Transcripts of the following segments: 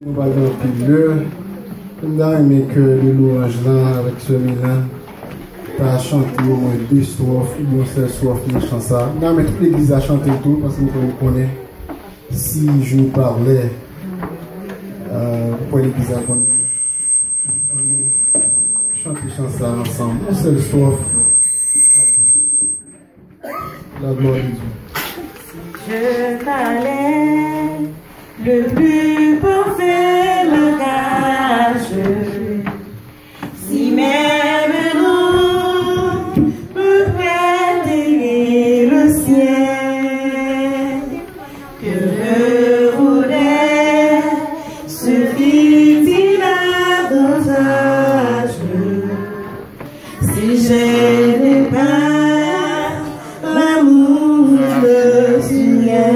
Nous allons plus nous avons que de louange là avec ce là pas chanter au moins deux strophes ou une seule strophe de chanson. Nous allons toute l'église à chanter tout parce que nous connaissons. Si je vous parlais pour l'église à connaître, nous chanter chanson ensemble. Une seule strophe. La gloire de Dieu. Je parlais le plus parfait langage. Si même nous peut prêter le ciel, que je voudrais suffit-il davantage si je n'ai pas l'amour de Seigneur.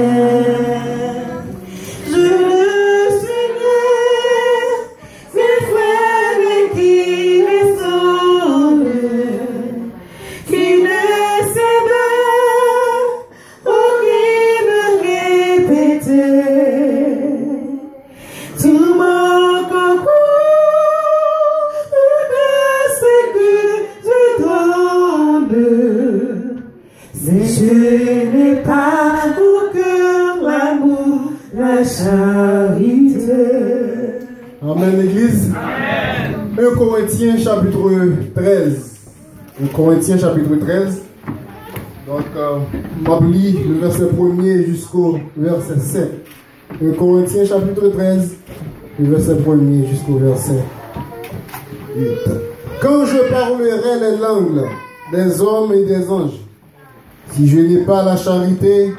Amen, l'église. Amen. 1 Corinthiens chapitre 13. 1 Corinthiens chapitre 13. Donc, on lit le verset 1er jusqu'au verset 7. 1 Corinthiens chapitre 13, le verset 1er jusqu'au verset 8. Quand je parlerai les langues des hommes et des anges, si je n'ai pas la charité,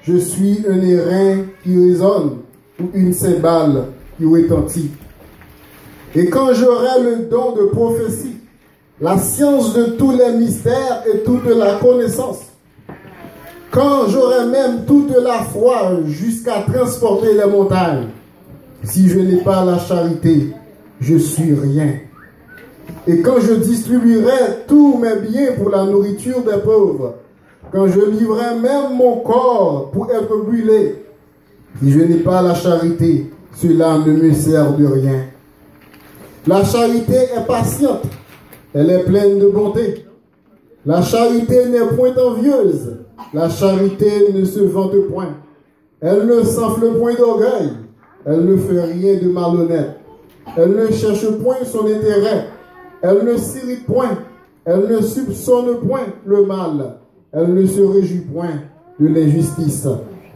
je suis un airain qui résonne ou une cymbale qui retentit. Et quand j'aurai le don de prophétie, la science de tous les mystères et toute la connaissance, quand j'aurai même toute la foi jusqu'à transporter les montagnes, si je n'ai pas la charité, je suis rien. Et quand je distribuerai tous mes biens pour la nourriture des pauvres, quand je livrerai même mon corps pour être brûlé, si je n'ai pas la charité, cela ne me sert de rien. La charité est patiente, elle est pleine de bonté. La charité n'est point envieuse, la charité ne se vante point. Elle ne s'enfle point d'orgueil, elle ne fait rien de malhonnête. Elle ne cherche point son intérêt, elle ne s'irrite point, elle ne soupçonne point le mal. Elle ne se réjouit point de l'injustice,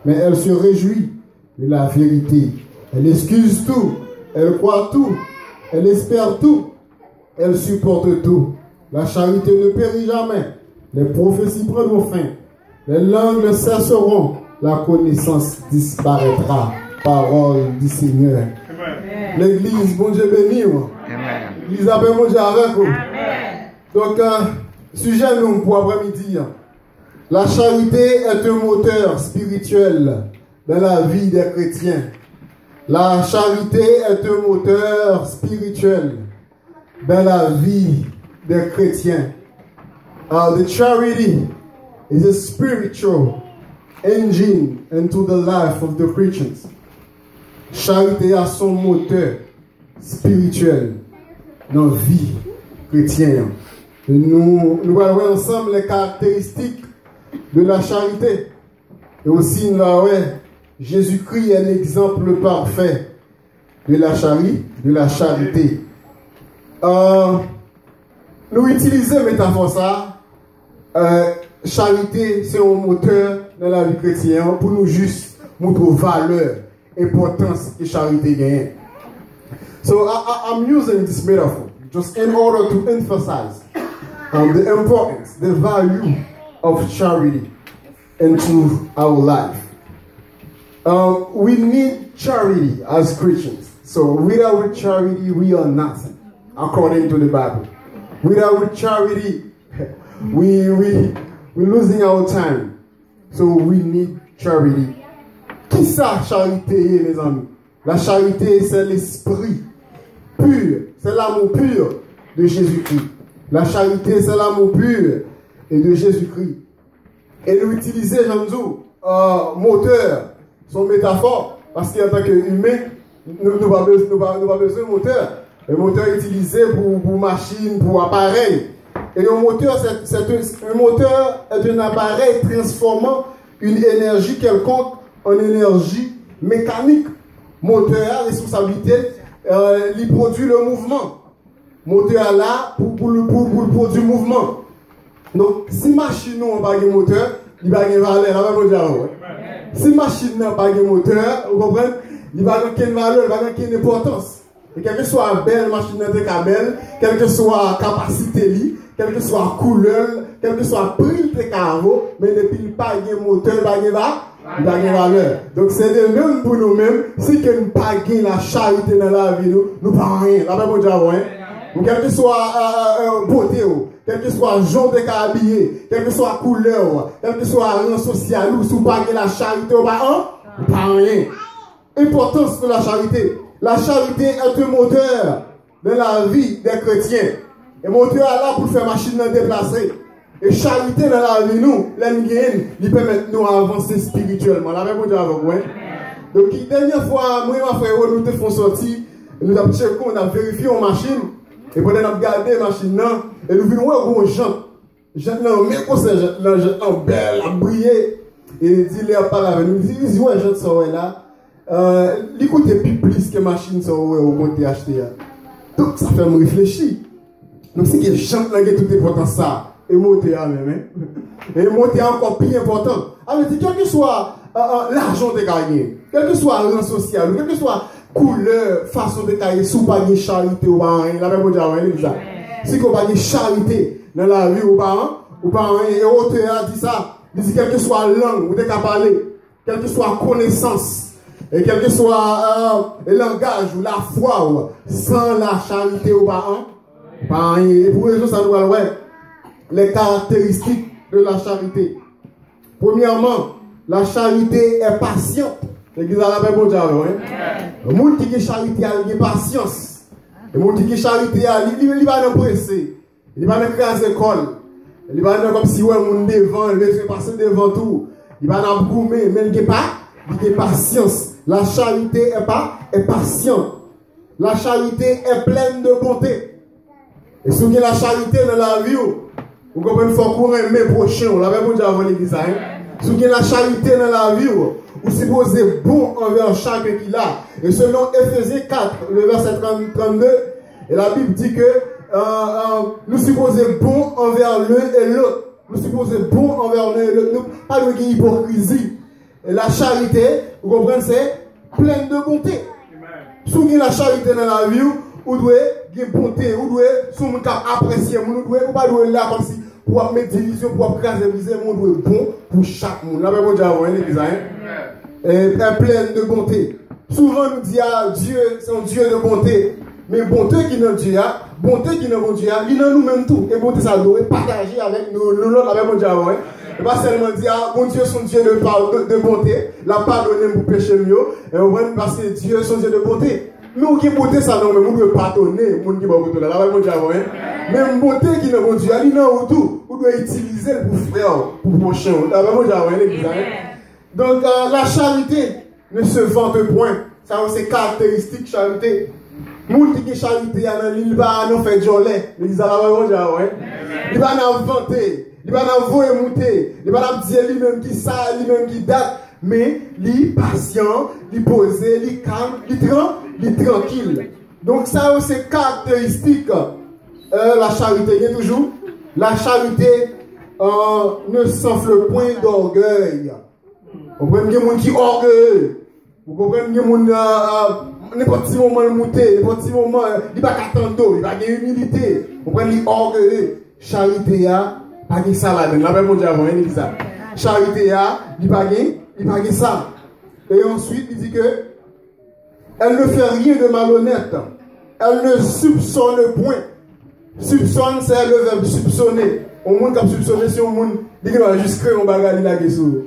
mais elle se réjouit de la vérité. Elle excuse tout, elle croit tout, elle espère tout, elle supporte tout. La charité ne périt jamais, les prophéties prendront fin, les langues cesseront, la connaissance disparaîtra. Parole du Seigneur. L'église, bon Dieu béni. L'église appelle mon Dieu avec vous. Donc, sujet nous pour après-midi. La charité est un moteur spirituel dans la vie des chrétiens. La charité est un moteur spirituel dans la vie des chrétiens. The charity is a spiritual engine into the life of the Christians. Charité a son moteur spirituel dans la vie chrétienne. Nous allons ensemble les caractéristiques de la charité. Et aussi, Jésus-Christ est l'exemple parfait de la charité. Nous utilisons métaphore ça. Charité, c'est un moteur dans la vie chrétienne pour nous juste montrer valeur, importance que charité gagne. So I'm using this metaphor just in order to emphasize the importance, the value of charity into our life. We need charity as Christians. So without charity, we are nothing, according to the Bible. Without charity, we're losing our time. So we need charity. Qui ça, charité, mes amis? La charité, c'est l'esprit pur, c'est l'amour pur de Jésus-Christ. La charité, c'est l'amour pur et de Jésus-Christ. Et nous utilisons, moteur, son métaphore, parce qu'en tant qu'humain, nous n'avons pas besoin de moteur. Le moteur est utilisé pour machine, pour appareil. Et un moteur est un appareil transformant une énergie quelconque en énergie mécanique. Moteur a responsabilité, il produit le mouvement. Moteur là pour produire le mouvement. Donc, si machine n'a pas de moteur, il va y avoir valeur. Si machine n'a pas de moteur, vous comprenez, il va y avoir valeur, il va y avoir importance. Et quelle que soit la belle machine de belle, quelle que soit la capacité, quelle que soit la couleur, quel que soit le prix de carreau, mais depuis il n'y a pas de moteur, il n'y a pas de valeur. Donc c'est de même pour nous-mêmes, si nous n'avons pas la charité dans la vie, nous ne pouvons rien. La même chose, quelle que soit la beauté, quel que soit le genre de habillé, quelle que soit la couleur, quel que soit le rang social, si vous n'avez pas la charité, vous ne pouvez rien. Importance de la charité. La charité est un moteur de la vie des chrétiens. Et moteur est là pour faire machine à déplacer. Et charité dans la vie, nous, il permet de nous avancer spirituellement. La même chose avec moi. Donc, la dernière fois, moi et ma frère, nous te font sortir, nous avons checké, on a vérifié une machine. Et pendant qu'on a regardé la machine, et nous vîmes un gens. Gens, mais comme ça, gens belle, à briller. Et il dit, il parle avec nous. Il dit, ouais, gens sont là. L'écoute est plus que machine sont au compte acheter. Donc ça fait me réfléchir. Donc c'est que chante là tout important ça. Et monter même. Et monter encore plus important. Alors quel que soit l'argent de gagner, quel que soit le rang social, quel que soit couleur, façon de gagner, si vous pas de charité ou pas rien, la même chose. Si vous pas de charité dans la vie ou pas rien, et auteur a dit ça. Il dit quelle que soit langue, vous devez parler, quelle que soit connaissance. Et quel que soit le langage ou la foi, sans la charité ou pas, et pour les gens, ça nous va les caractéristiques de la charité. Premièrement, la charité est patiente. L'église a la même chose. Le monde qui est charité a une patience. Le monde qui est charité il va pas pressé. Il va pas craser l'école. Il va pas comme si on est devant, il va passer devant tout. Il va pas goumer, mais il n'y a pas patience. La charité est patiente. La charité est pleine de bonté. Et si vous avez la charité dans la vie, vous comprenez, il faut qu'on aime mes prochains. La même chose avant l'église. Si vous avez la charité dans la vie, vous supposez bon envers chacun qui l'a. Et selon Ephésiens 4, le verset 32, et la Bible dit que nous supposons bon envers l'un et l'autre. Nous supposons bon envers l'un et l'autre. Pas de hypocrisie. Et la charité, vous comprenez, c'est pleine de bonté. Si vous avez la charité dans la vie, vous devez avoir bonté, vous devez, si vous apprécier, vous devez pas là comme si pour mettre division, pour craser, vous devez bon pour chaque monde. La même chose avant l'église, et pleine de bonté. Souvent nous dit Dieu, c'est un Dieu de bonté. Mais bonté qui est Dieu, bonté qui est bon Dieu, il est nous-mêmes tout. Et bonté, ça doit partager avec nous, la même chose avant. Et pas seulement dire, mon Dieu, son Dieu de bonté, la pardonner pour pécher mieux, et on va passer Dieu, son Dieu de bonté. Nous qui bonté, ça non, mais nous devons pardonner, mon qui va vous donner, la même chose avant. Même bonté qui est bon Dieu, il est où tout, vous devez utiliser pour frère, pour prochain, la même chose avant, l'église. Donc, la charité ne se vante point. Ça, c'est caractéristique charité. Moun qui est charité, il va nous faire joler. L'église a la même chose avant. Il va nous vanter. Il va nous voir monter. Il va nous dire lui-même qui ça, lui-même qui date. Mais il est patient, il est posé, il est calme, il est tranquille. Donc ça, c'est caractéristique. La charité, il y a toujours. La charité ne s'enfle point d'orgueil. Vous comprenez, il y a des gens qui sont orgueilleux. Vous comprenez, il y a des gens n'importe quel moment il monte, n'importe quel moment il va attendre, il va avoir humilité. Vous comprenez, il est orgueilleux. Charité, pas de ça là, la même chose avant, il dit ça. Charité, il pas de ça. Et ensuite, il dit que elle ne fait rien de malhonnête. Elle ne soupçonne point. Soupçonne, c'est le verbe soupçonner. Au monde qui a soupçonné, si on monde dit qu'il va juste créer un bagage là qui est sous.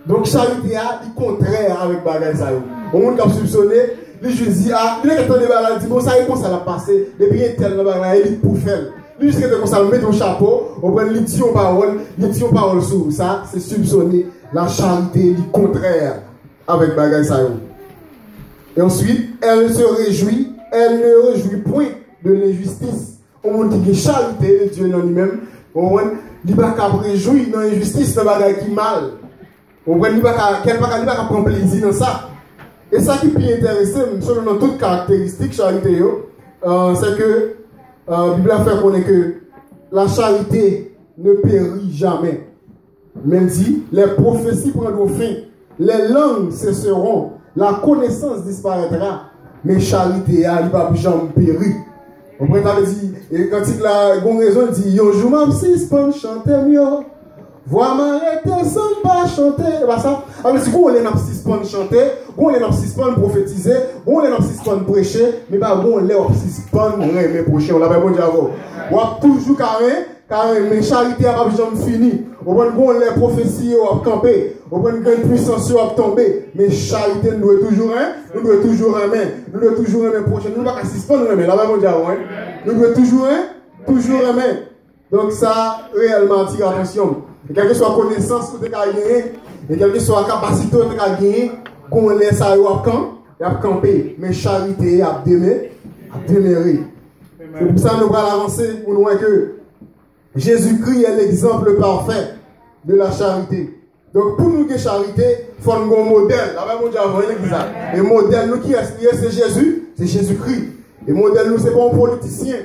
Donc, charité, il contraire avec bagage ça. Au monde qui a soupçonné, il juste dit, il est quand on est dit, bon, ça y est, ça l'a passé, depuis il y a tel bagage, il est pour faire. Jusqu'à ce qu'on s'en mette au chapeau, on prend l'édition parole sous ça, c'est soupçonner la charité du contraire avec bagay ça. Et ensuite, elle ne réjouit point de l'injustice. On dit que charité de Dieu dans lui-même, il ne va pas réjouir dans l'injustice, dans le qui mal. Il ne va pas prendre plaisir dans ça. Et ça qui est plus intéressant, selon toutes caractéristiques charité, c'est que la Bible a fait connaître que la charité ne périt jamais. Même dit, les prophéties prendront fin, les langues cesseront, la connaissance disparaîtra, mais charité, elle ne va plus jamais périr. On pourrait dire, et quand il a une raison, il dit, yo, je m'en suspends, chanter mieux. Vois m'arrêter sans pas chanter. Bah ça. Alors, si on est en suspens chanter, on est en suspens prophétiser, on est en suspens prêcher, mais pas on est en suspens mais prochain. On l'a pas bon diable. On a toujours carré, mais charité a pas jamais fini. On prend les prophéties à camper, on prend une puissance à tomber, mais charité nous doit toujours aimer, nous doit toujours aimer prochain. Nous pas suspendre aimer. Là pas bon diable. Nous doit toujours aimer. Donc ça réellement attire attention. Et quelle que soit la connaissance que tu as gagnée, et quelle que soit la capacité que tu as gagnée, qu'on laisse ça à camper. Mais charité, à démérer. C'est pour ça que nous allons avancer pour nous voir que Jésus-Christ est l'exemple parfait de la charité. Donc pour nous, que charité, il faut un modèle. Là, on dit avant l'église. Et le modèle, nous qui est, c'est Jésus, c'est Jésus-Christ. Et le modèle, nous, c'est pas un politicien.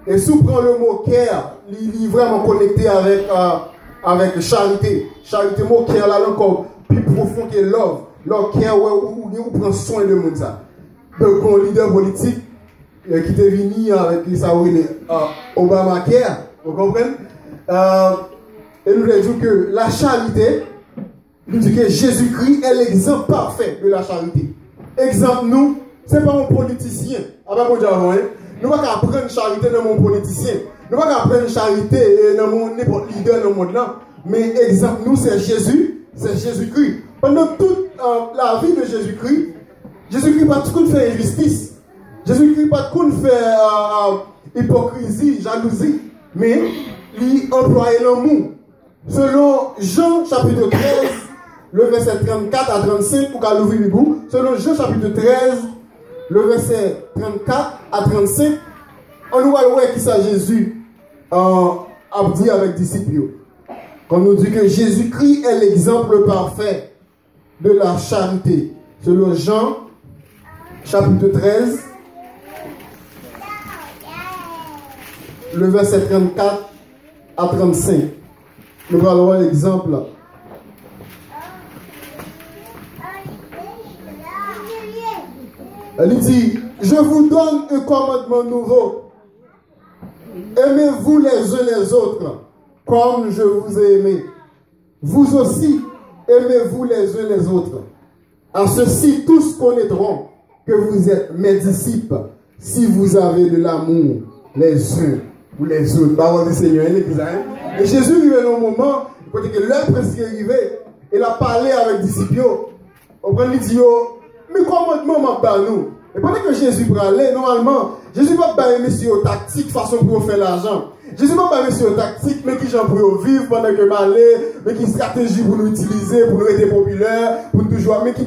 Et si on prend le mot care, il est vraiment connecté avec charité. Charité, mot care là encore plus profond que love. Love care où on prend soin de monde ça. Donc un leader politique qui est venu avec ça Obamacare, vous comprenez? Et nous disons que la charité, nous disons que Jésus-Christ est l'exemple parfait de la charité. Exemple nous, c'est pas un politicien. Nous ne pouvons pas apprendre charité dans mon politicien. Nous ne pouvons pas apprendre charité dans mon leader dans le monde là. Mais exemple, nous, c'est Jésus, c'est Jésus-Christ. Pendant toute la vie de Jésus-Christ, Jésus-Christ n'a pas tout fait injustice. Jésus-Christ n'a pas tout fait hypocrisie, jalousie. Mais il employait l'amour. Selon Jean chapitre 13, le verset 34 à 35, pour qu'elle ouvre le bout. Selon Jean chapitre 13, le verset 34 à 35, on nous voit qui ça Jésus a dit avec disciples. Quand on nous dit que Jésus-Christ est l'exemple parfait de la charité. Selon Jean chapitre 13, le verset 34 à 35. Nous allons voir l'exemple. Elle dit, je vous donne un commandement nouveau. Aimez-vous les uns les autres, comme je vous ai aimé. Vous aussi, aimez-vous les uns les autres. À ceci, tous connaîtront que vous êtes mes disciples, si vous avez de l'amour les uns ou les autres. Parole du Seigneur, et Jésus arrivait dans un moment, que l'heure presque arrivée, il a parlé avec les disciples. On prend les dit, mais commandement m'a pas nous. Et pendant que Jésus parlait, normalement, Jésus va pas monsieur tactique, façon pour faire l'argent. Jésus va pas monsieur tactique, mais qui j'en pour vivre pendant que m'aller, mais qui stratégie pour nous utiliser, pour nous être populaires, pour toujours, mais qui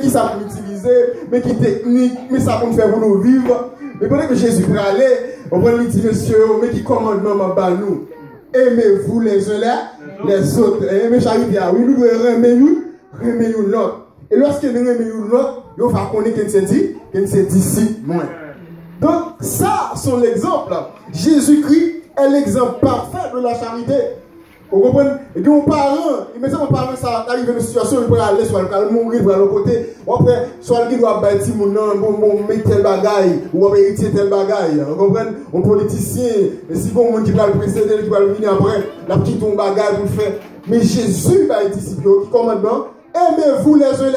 ça pour utiliser, mais qui technique, mais ça pour nous faire pour nous vivre. Mais pendant que Jésus parlait, on prend les dit monsieur, mais qui commandement m'a pas nous. Aimez-vous les uns les autres. Aimez charité, oui, nous devons aimer l'autre. Et lorsque nous aimons l'autre, nous va connaître que c'est disciple moins. Donc, ça, c'est l'exemple. Jésus-Christ est l'exemple parfait de la charité. Vous comprenez? Et puis, mon parent, immédiatement, mon parent, ça arrive dans une situation, il peut aller, soit il peut mourir de l'autre côté. Ou après, soit il doit bâtir mon nom, mettre tel bagaille, ou héritier tel bagaille. Vous comprenez? Un politicien, et si bon monde qui va le précéder, qui va le venir après, la petite ton bagaille pour faire. Mais Jésus va être disciple, qui commandement, aimez-vous les uns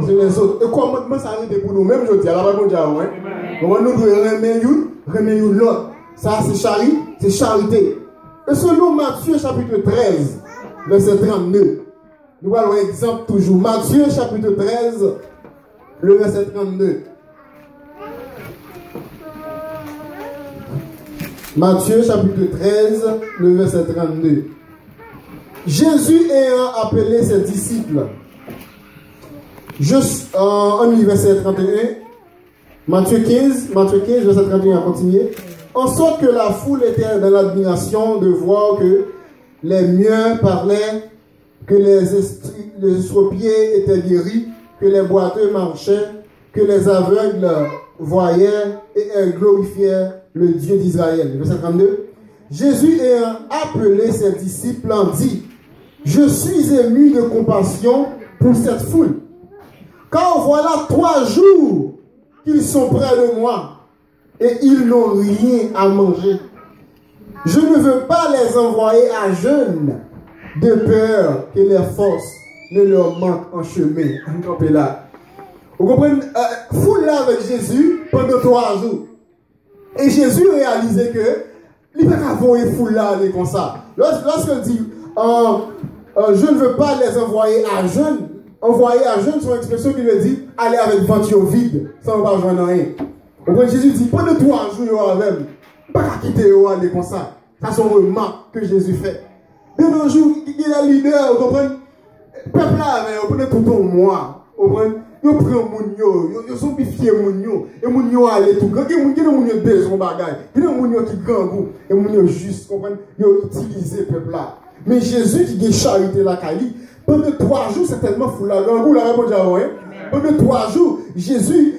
les autres. Et commandement, ça arrive pour nous-mêmes, je dis, à la Bible mondiale, hein? Donc, nous devons aimer l'autre. Ça, c'est charité. Et selon Matthieu chapitre 13, verset 32, nous allons un exemple toujours. Matthieu chapitre 13, le verset 32. Matthieu chapitre 13, le verset 32. Jésus ayant appelé ses disciples, Juste en verset 31, Matthieu 15, verset 31, à continuer. En sorte que la foule était dans l'admiration de voir que les muets parlaient, que les estropiés étaient guéris, que les boiteux marchaient, que les aveugles voyaient et elles glorifiaient le Dieu d'Israël. Verset 32. Jésus ayant appelé ses disciples en dit: je suis ému de compassion pour cette foule, car voilà 3 jours qu'ils sont près de moi et ils n'ont rien à manger. Je ne veux pas les envoyer à jeûne, de peur que les forces ne leur manquent en chemin. Vous comprenez? Foule là avec Jésus pendant 3 jours. Et Jésus réalisait que il ne peut pas envoyer foule là comme ça. Lorsqu'il dit je ne veux pas les envoyer à jeûne, envoyer à jeûne, c'est une expression qui veut dire aller avec venture vide, sans pas joindre rien. Donc Jésus dit pendant 3 jours, avec pas quitter aller comme ça. Ça c'est une remarque que Jésus fait. De nos jours, il est leader, vous comprenez? Peuple là, vous prenez tout un mois, vous comprenez? Yo prend moun yo, yo zombifié moun yo, et moun yo aller tout grand, et moun yo besoin bagay, il y a moun yo qui grand goût, et moun yo juste, comprendre, yo utiliser peuple là. Mais Jésus qui a charité la Kali, pendant 3 jours, c'est tellement fou là, grand goût, la réponse avant, hein. Pendant 3 jours, Jésus,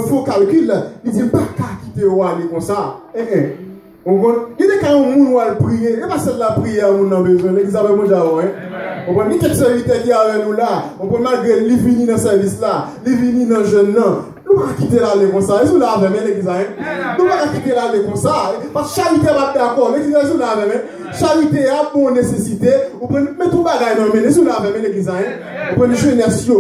faut calculer, il dit pas qu'à quitter ou aller comme ça. Il y a quand un monde qui prier, il n'y a pas celle la prière qui a besoin, l'église avec moi d'avant. On peut dire quelques serviteurs qui sont avec nous là, on peut malgré les venir dans le service là, les venir dans le jeune là. Nous ne pouvons pas quitter l'aller comme ça. Ils sont là avec l'église. Nous ne pouvons pas quitter l'aller comme ça. Parce que charité va d'accord. L'église est là avec charité a pour nécessité. Vous prenez tout bagage dans les sont là avec l'église. Vous prenez jeunesse. Il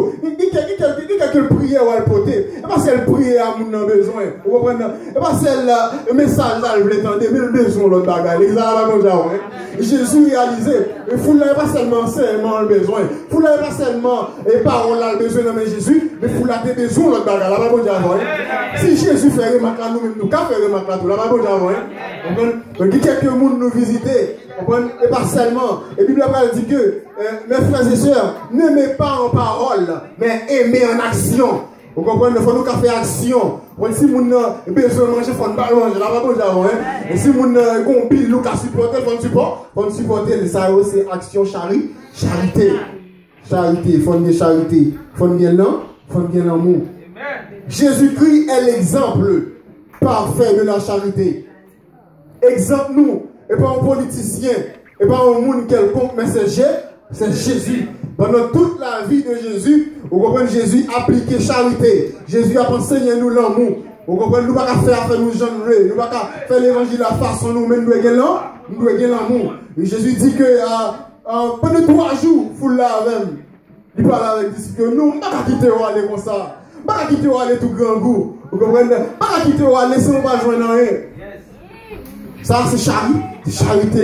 y a quelques prières à porter. Et pas celle prière à mon besoin. Vous comprenez? Et pas celle message là, vous l'attendez, mais le besoin l'autre bagage. L'église là avec moi. Jésus réalisé. Il faut là pas seulement enseignement le besoin. Il faut là pas seulement les paroles là le besoin de Jésus, mais il faut là des besoins l'autre bagage. Si Jésus fait remarquer à nous-mêmes, nous avons fait remarquer à tout, là, donc il y a quelques monde nous visiter, et pas seulement. Et la Bible dit que, mes frères et sœurs, n'aimez pas en parole, mais aimez en action. Vous comprenez, il faut nous faire action. Si nous avons besoin de manger, il faut nous manger, là, et si nous avons un pile, nous avons supporter, il faut supporter, ça c'est action charité. Charité, il faut une charité, il faut une amour. Jésus-Christ est l'exemple parfait de la charité. Exemple nous, et pas un politicien, et pas un monde quelconque, mais c'est Jésus. Pendant toute la vie de Jésus, vous comprenez, Jésus a appliqué charité. Jésus a enseigné nous l'amour. Vous comprenez, nous ne pouvons pas faire nous genrer, nous ne pouvons pas faire l'évangile à la façon nous, mais nous devons gagner l'amour. Jésus dit que pendant 3 jours, il faut là même. Il parle avec les disciples, nous ne pouvons pas quitter aller comme ça. Pas quitter ou aller tout grand goût. Vous comprenez? Pas quitter ou aller sans pas joindre rien. Ça, c'est charité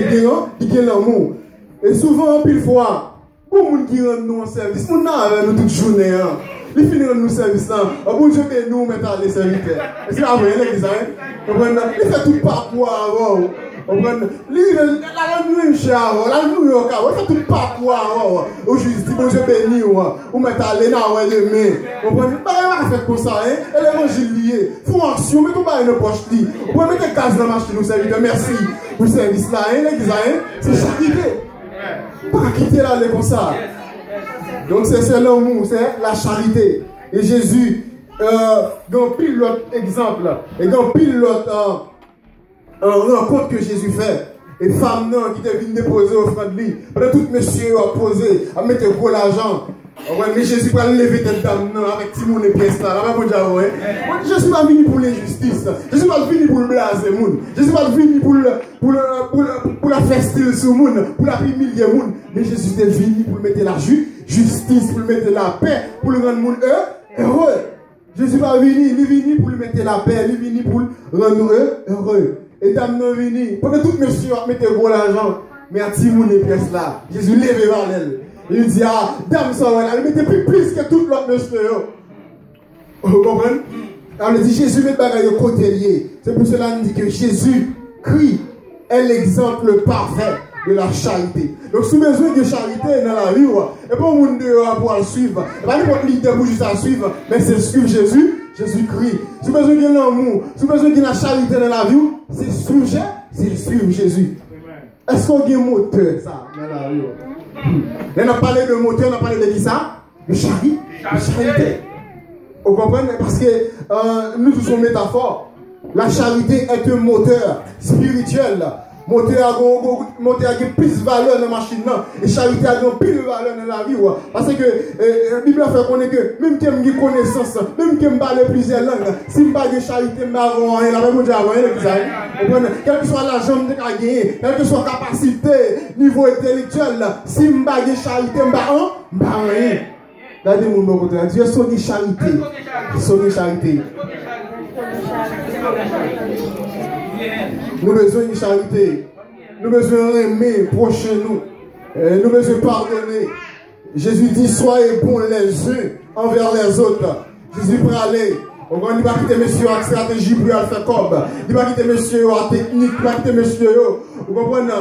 qui gagne l'amour. Et souvent, pile fois, pour les gens qui rendent nous en service, nous avons toute journée. Ils finissent nous service là. Bon Dieu, nous mettons les serviteurs. C'est la vraie l'église. Vous comprenez? Ils font tout parcours avant. Vous comprenez? La nuit cher, la nuit au cas, on fait tout parcours aujourd'hui, bon Dieu béni ou mettre à l'éna ou les mains. Vous comprenez? Pas faire comme ça, hein? Et l'évangile lié. Faut action, mettez pas une poche li. Vous pouvez mettre gaz dans la machine, nous serviteurs. Merci pour le service là, hein, l'église, hein? C'est charité. Pas quitter là, comme ça. Donc c'est l'amour, c'est la charité. Et Jésus, dans pile l'autre exemple, et dans pile l'autre rencontre que Jésus fait, et femmes qui deviennent déposer offrande de lui, pendant tout monsieur a posé, à mettre gros l'argent. Mais Jésus va lever tête dame avec Timon et pièces là, je ne suis pas venu pour l'injustice, je ne suis pas venu pour le blaser monde, je ne suis pas venu pour la faire style sur le monde, pour la humilier le monde, mais Jésus est venu pour mettre la justice, pour mettre la paix, pour le rendre le monde heureux. Jésus va venir, il est venu pour mettre la paix, il est venu pour le rendre heureux. Et dame non venu, pendant tout monsieur a mettre gros l'argent, mais à Timon et pièces là, Jésus lève vers elle. Il dit, ah, dame, ça va, elle mettait plus que tout l'autre monsieur. Vous comprenez? Alors, il dit, Jésus met bagaille au côté lié. C'est pour cela qu'il dit que Jésus-Christ est l'exemple parfait de la charité. Donc, si vous avez besoin de charité dans la vie, et pas le monde pour le suivre, et pas n'importe leader pour juste à suivre, mais c'est suivre Jésus, Jésus-Christ. Si vous avez besoin de l'amour, si vous avez besoin de la charité dans la vie, c'est suivre Jésus. Est-ce qu'on a un moteur, ça, dans la vie? On a parlé de moteur, on a parlé de qui ça? De charité. Vous comprenez? Parce que nous tous sommes métaphores. La charité est un moteur spirituel. Moteur a plus de valeur dans la machine. Et charité a plus de valeur dans la vie. Parce que la Bible fait qu'on est que même qui a une connaissance, même qui a parlé plusieurs langues, si je n'ai pas de charité, je ne vais pas rien. La même chose avant, quelle que soit l'argent que je vais gagner, quelle que soit la capacité, niveau intellectuel, si je n'ai pas de charité, je ne vais pas rien. Regardez mon côté, Dieu est son charité. Son charité. Nous avons besoin de charité. Nous avons besoin d'aimer prochain nous. Nous avons besoin de pardonner. Jésus dit soyez bons les uns envers les autres. Jésus peut aller. Il ne va pas quitter monsieur en stratégie pour faire comme. Il va quitter monsieur en technique. Il va quitter monsieur. Vous comprenez?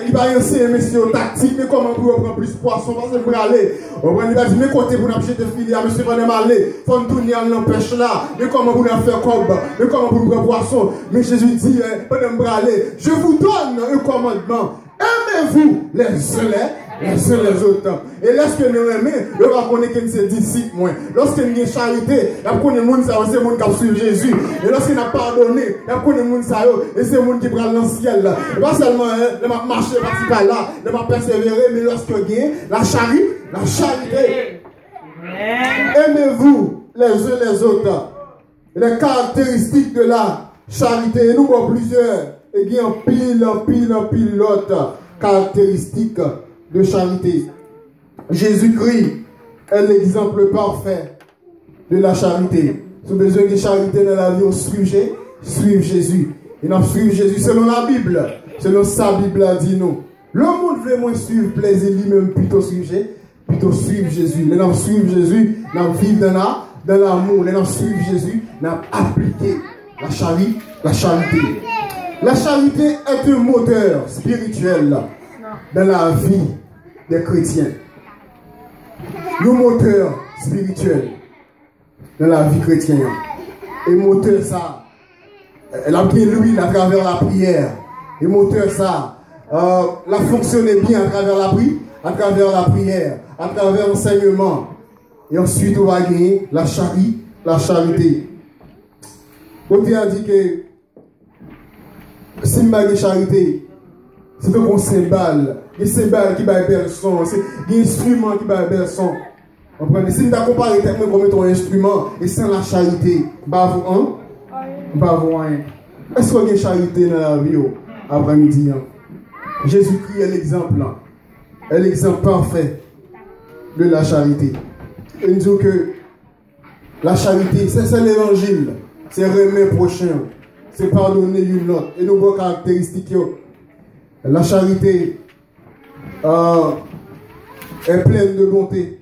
Il va enseigner monsieur en tactique. Mais comment pour prendre plus de poisson? Parce que pour aller. Il va dire mais côté pour nous acheter des filières. Monsieur va aller. Il faut nous tourner à l'empêche là. Mais comment pour nous faire comme? Mais comment pour nous prendre poisson? Mais Jésus dit pendant pour aller. Je vous donne un commandement. Aimez-vous les uns les autres. Et lorsque nous aimons, nous allons connaître que c'est disciples. Lorsque nous avons charité, nous allons connaître que c'est le monde qui suit Jésus. Et lorsque nous avons pardonné, nous allons connaître que c'est le monde qui prend dans le ciel. Et pas seulement, nous allons marcher par là, nous allons persévérer, mais lorsque nous avons la charité. Aimez-vous les uns les autres. Les caractéristiques de la charité, nous avons plusieurs. Et il y a un pile l'autre caractéristique de charité. Jésus-Christ est l'exemple parfait de la charité. Si vous avez besoin de charité dans la vie, on suivre Jésus. Et nous suivons Jésus selon la Bible. Selon sa Bible a dit nous. Le monde veut moins suivre plaisir lui-même plutôt suivre Jésus. Nous suivons Jésus, nous vivons dans l'amour. Nous suivons Jésus, nous appliquons la charité. La charité est un moteur spirituel dans la vie des chrétiens. Le moteur spirituel dans la vie chrétienne. Et moteur ça, elle a bien l'huile à travers la prière. Et moteur ça, elle a fonctionné bien à travers la prière, à travers l'enseignement. Et ensuite on va gagner la charité. Côté a dit que si je fais charité, c'est un cymbale. Il y a un cymbale qui va faire le son. Il y a un instrument qui va faire le son. Si je compare comme un instrument et sans la charité, je ne vais pas rien. Est-ce qu'il y a une charité dans la vie après-midi? Jésus-Christ est l'exemple. Est l'exemple parfait de la charité. Et nous disons que la charité, c'est l'évangile. C'est remettre prochain. C'est pardonner une autre. Et nos caractéristiques. La charité est pleine de bonté.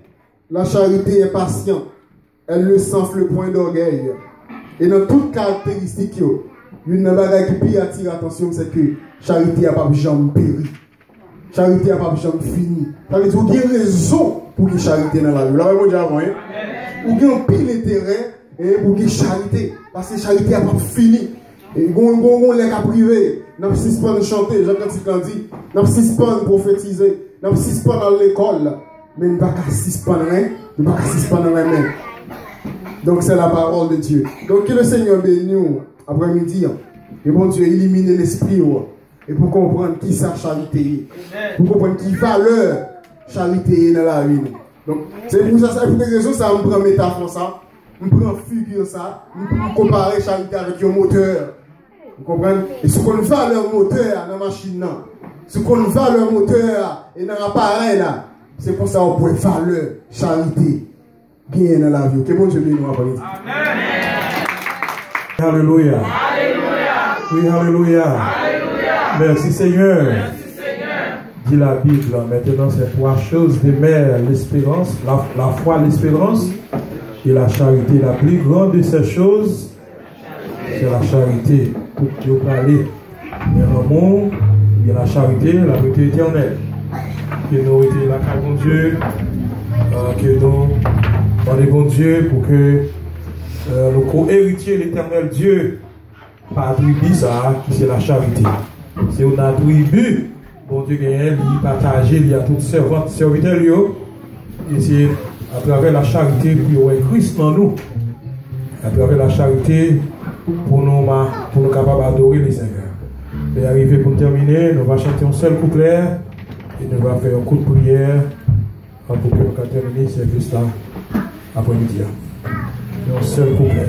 La charité est patiente. Elle ne s'enfle point d'orgueil. Et dans toutes caractéristiques, une bagage qui attire l'attention, c'est que charité n'a pas jamais péri. Charité n'a pas jamais fini. Ça veut dire qu'il y a raison pour que charité dans la vie. Là, vous avez ou bien pile intérêt pour que charité. Parce que charité n'a pas fini. Et on les cas privés, nous suspendons chanter, Jean-Baptiste dit, nous suspendons prophétiser, nous suspendons à l'école, mais nous ne pouvons pas suspendre rien, nous ne pouvons pas suspendre rien. Donc c'est la parole de Dieu. Donc que le Seigneur bénisse nous après-midi, et bon Dieu élimine l'esprit, et pour comprendre qui sa charité est, pour comprendre qui valeur charité est dans la vie. Donc c'est pour ça, c'est pour des raisons, ça me prend métaphore ça, me prend figure ça, me comparer charité avec un moteur. Vous comprenez? Et ce qu'on va leur moteur dans la machine, ce qu'on va leur moteur et dans l'appareil là, c'est pour ça qu'on peut faire leur charité bien dans la vie. Que bon Dieu bénisse nous après-midi. Amen. Alléluia. Alléluia. Oui, alléluia. Alléluia. Merci Seigneur. Merci Seigneur. Dit la Bible, maintenant c'est trois choses d'aimer l'espérance, la foi, l'espérance et la charité. La plus grande de ces choses, c'est la charité. Pour que vous parlez, mais l'amour, bien la charité éternelle. Que nous été la carte de Dieu, que nous demandons bon Dieu pour que nous co-héritiers l'éternel Dieu par attribut ça, qui c'est la charité. C'est un attribut, bon Dieu gagne, il partage, il y a tout serviteur, et c'est à travers la charité pour Christ dans nous. À travers la charité pour nous capables d'adorer les Seigneurs. Et arrivé pour terminer, nous allons chanter un seul couplet et nous allons faire un coup de prière pour que nous puissions terminer ce service-là après-midi. Un seul couplet.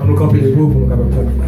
On nous camper les mots pour nous capables de terminer.